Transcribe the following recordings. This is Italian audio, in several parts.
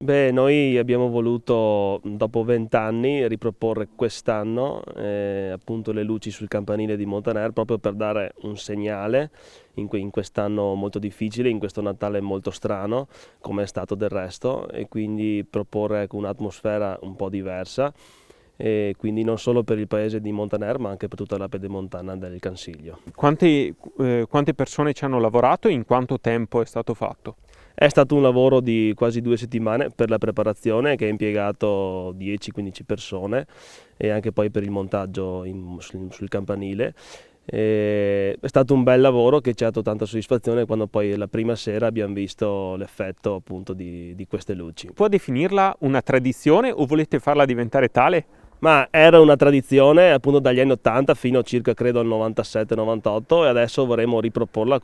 Beh, noi abbiamo voluto, dopo 20 anni, riproporre quest'anno appunto le luci sul campanile di Montaner, proprio per dare un segnale in quest'anno molto difficile, in questo Natale molto strano, come è stato del resto, e quindi proporre, ecco, un'atmosfera un po' diversa, e quindi non solo per il paese di Montaner, ma anche per tutta la pedemontana del Cansiglio. Quante persone ci hanno lavorato e in quanto tempo è stato fatto? È stato un lavoro di quasi 2 settimane per la preparazione, che ha impiegato 10-15 persone, e anche poi per il montaggio sul campanile. È stato un bel lavoro che ci ha dato tanta soddisfazione quando poi la prima sera abbiamo visto l'effetto appunto di queste luci. Può definirla una tradizione o volete farla diventare tale? Ma era una tradizione appunto dagli anni 80 fino circa credo al 97-98, e adesso vorremmo riproporla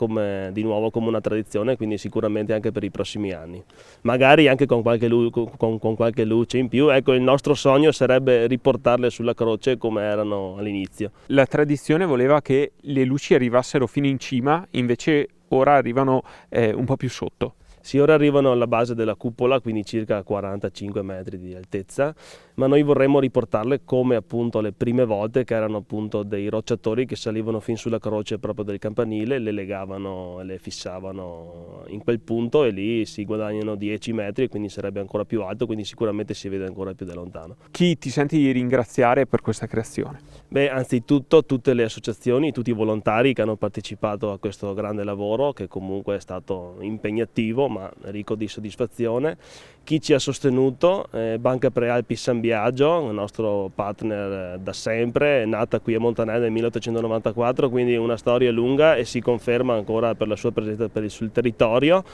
di nuovo come una tradizione, quindi sicuramente anche per i prossimi anni. Magari anche con qualche luce in più. Ecco, il nostro sogno sarebbe riportarle sulla croce come erano all'inizio. La tradizione voleva che le luci arrivassero fino in cima, invece ora arrivano un po' più sotto. Sì, ora arrivano alla base della cupola, quindi circa 45 metri di altezza, ma noi vorremmo riportarle come appunto le prime volte, che erano appunto dei rocciatori che salivano fin sulla croce proprio del campanile, le legavano e le fissavano in quel punto, e lì si guadagnano 10 metri, quindi sarebbe ancora più alto, quindi sicuramente si vede ancora più da lontano. Chi ti senti di ringraziare per questa creazione? Beh, anzitutto tutte le associazioni, tutti i volontari che hanno partecipato a questo grande lavoro, che comunque è stato impegnativo ma ricco di soddisfazione. Chi ci ha sostenuto, Banca Prealpi San Biagio, il nostro partner da sempre, è nata qui a Montaner nel 1894, quindi una storia lunga e si conferma ancora per la sua presenza sul territorio,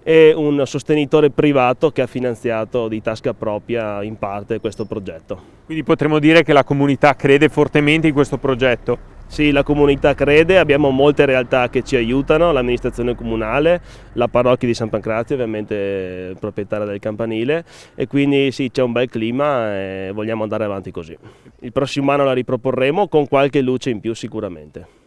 e un sostenitore privato che ha finanziato di tasca propria in parte questo progetto. Quindi potremmo dire che la comunità crede fortemente in questo progetto. Sì, la comunità crede, abbiamo molte realtà che ci aiutano, l'amministrazione comunale, la parrocchia di San Pancrazio, ovviamente proprietaria del campanile, e quindi sì, c'è un bel clima e vogliamo andare avanti così. Il prossimo anno la riproporremo con qualche luce in più sicuramente.